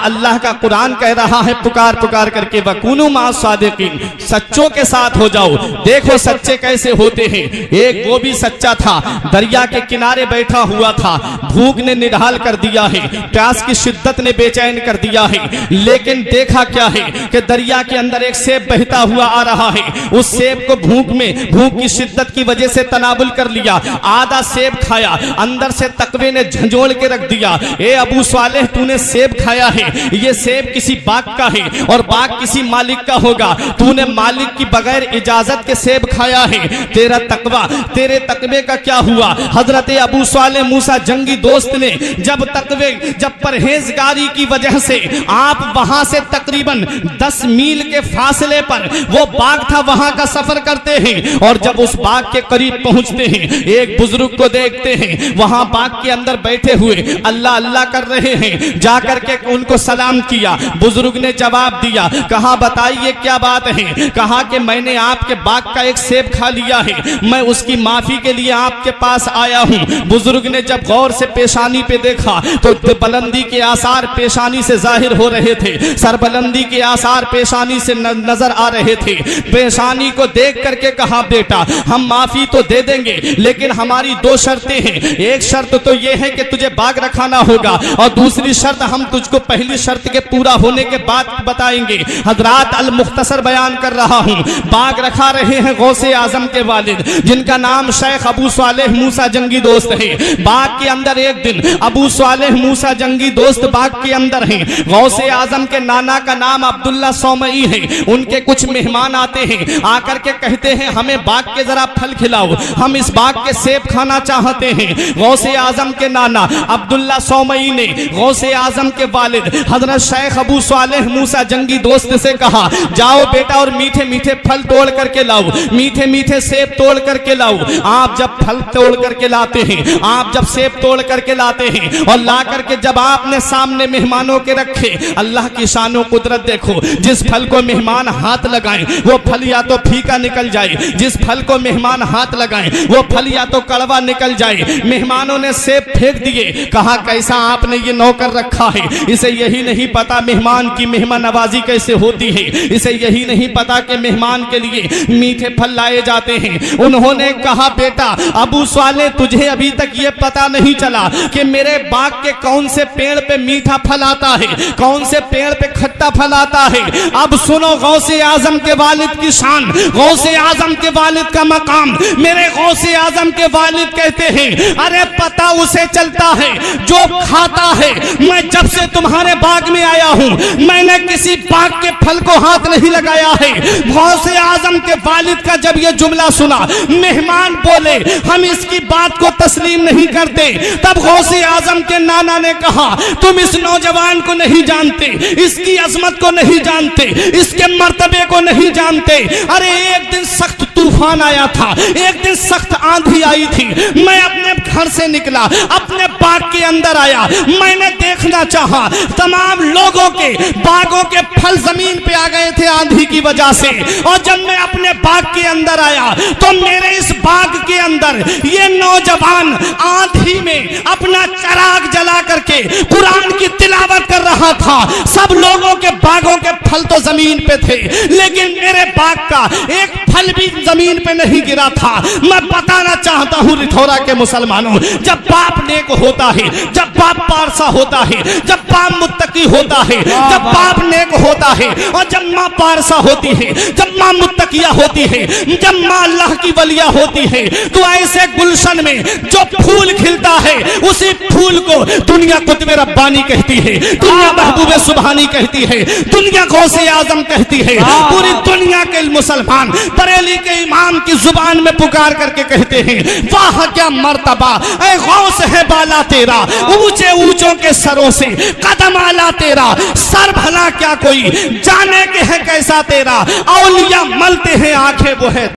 अल्लाह का कुरान कह रहा है पुकार पुकार करके, वकुनु मा सादिकीन, सच्चों के साथ हो जाओ। देखो सच्चे कैसे होते हैं। एक वो भी सच्चा था, दरिया के किनारे बैठा हुआ था, भूख ने निढाल कर दिया है, प्यास की शिद्दत ने बेचैन कर दिया है, लेकिन देखा क्या है कि दरिया के अंदर एक सेब बहता हुआ आ रहा है। उस सेब को भूख की शिद्दत की वजह से तनावुल कर लिया, आधा सेब खाया, अंदर से तकवे ने झंझोड़ के रख दिया। ए अबू सालेह, तूने सेब खाया है, ये सेब किसी बाग का है और बाग किसी मालिक का होगा, तूने मालिक की बगैर इजाजत के सेब खाया है, तेरा तकवा, तेरे तकवे का क्या हुआ। हजरत अबू सालेह मूसा जंगी दोस्त ने जब परहेजगारी की वजह से आप वहां से तकरीबन 10 मील के फासले पर वो बाग था, वहां का सफर करते हैं और जब उस बाग के करीब पहुंचते हैं, एक बुजुर्ग को देखते हैं वहां बाग के अंदर बैठे हुए अल्लाह अल्लाह कर रहे हैं। जाकर के उनको सलाम किया, बुजुर्ग ने जवाब दिया, कहा बताइए क्या बात है। कहा कि मैंने आपके बाग का एक सेब खा लिया है, मैं उसकी माफी के लिए आपके पास आया हूं। बुजुर्ग ने जब गौर से पेशानी पे देखा तो बुलंदी के आसार पेशानी से जाहिर हो रहे थे, सरबुलंदी के आसार पेशानी से नजर आ रहे थे। पेशानी को देख करके कहा बेटा हम माफी तो दे देंगे, लेकिन हमारी 2 शर्तें हैं। एक शर्त तो यह है कि तुझे बाग रखाना होगा और दूसरी शर्त हम तुझको पहली शर्त के पूरा होने के बाद बताएंगे। हजरात अल मुख्तसर बयान कर रहा हूं, बाग रखा रहे हैं गौसे आजम के वालिद जिनका नाम शेख अबू सालेह मूसा जंगी दोस्त है। बाग के अंदर एक दिन अबू सालेह मूसा जंगी दोस्त बाग के अंदर हैं। गौसे आजम के नाना का नाम अब्दुल्ला सौमई है। उनके कुछ मेहमान आते हैं, आकर के कहते हैं हमें बाग के जरा फल खिलाओ, हम इस बाग के सेब खाना चाहते हैं। गौसे आजम के नाना अब्दुल्ला सौमई ने गौसे आजम के वालिद हजरत शेख अबू सालेह मूसा जंगी दोस्त से कहा जाओ बेटा और मीठे मीठे फल तोड़ करके लाओ, मीठे मीठे सेब तोड़ करके लाओ। आप जब फल तोड़ करके लाते हैं, आप जब सेब तोड़ करके लाते हैं और ला करके जब आपने सामने मेहमानों के रखे, अल्लाह की शानो कुदरत देखो, जिस फल को मेहमान हाथ लगाएं वो फल या तो फीका निकल जाए, जिस फल को मेहमान हाथ लगाएं वो फल या तो कड़वा निकल जाए। मेहमानों ने सेब फेंक दिए, कहा कैसा आपने ये नौकर रखा है, इसे यही नहीं पता मेहमान की मेहमान नवाजी कैसे होती है, इसे यही नहीं पता कि मेहमान के लिए मीठे फल लाए जाते हैं। उन्होंने कहा बेटा अबू सालेह तुझे अभी तक ये पता नहीं चला कि मेरे बाग के कौन से पेड़ पे मीठा फल आता है, कौन से पेड़ पे खट्टा फल आता है। अब सुनो गौसे आजम के वालिद की शान, गौसे आजम के वालिद का मकाम। मेरे गौसे आजम के वालिद कहते हैं अरे पता उसे चलता है जो खाता है। मैं जब से तुम्हारे बाग में आया हूं मैंने किसी बाग के फल को हाथ नहीं लगाया है। गौसे आजम के वालिद का जब ये जुमला सुना, मेहमान बोले हम इसकी बात को तस्लीम नहीं करते। तब गौसे आजम के नाना ने कहा तुम इस नौजवान को नहीं जानते, इसकी अजमत को नहीं जानते, इसके मर्तबे को नहीं जानते। अरे एक दिन सख्त तूफान आया था, एक दिन सख्त आंधी आई थी, मैं अपने घर से निकला, अपने बाग के अंदर आया, मैंने देखना चाहा तमाम लोगों के बागों के फल जमीन पे आ गए थे आंधी की वजह से। और जब मैं अपने बाग के अंदर आया तो मेरे इस बाग के अंदर ये नौजवान आंधी में अपना चराग जला करके कुरान की तिलावत कर रहा था। सब लोगों के बागों के फल तो जमीन पे थे, लेकिन मेरे बाग का एक फल भी जमीन पे नहीं गिरा था। मैं बताना चाहता हूं रिठौरा के मुसलमानों, जब बाप नेक होता है, जब बाप पारसा होता है, जब बाप मुत्तकी होता है, जब बाप नेक होता है और जब माँ पारसा होती है, जब माँ मुत्तकिया होती है, जब माँ अल्लाह की वलिया होती है, तो ऐसे गुलशन में जो फूल खिलता है उसी फूल को दुनिया कुतुब रब्बानी कहती है, दुनिया महबूब सुबहानी कहती है, दुनिया गौसे आजम कहती है। पूरी दुनिया के मुसलमान बरेली के इमाम की जुबान में पुकार करके कहते हैं वाह क्या मर्तबा ऐ गौस है बाला तेरा, ऊंचे ऊंचों के सरों से कदम आला तेरा, सर भला क्या कोई जाने के है कैसा तेरा, औलिया मलते हैं आंखें वो है।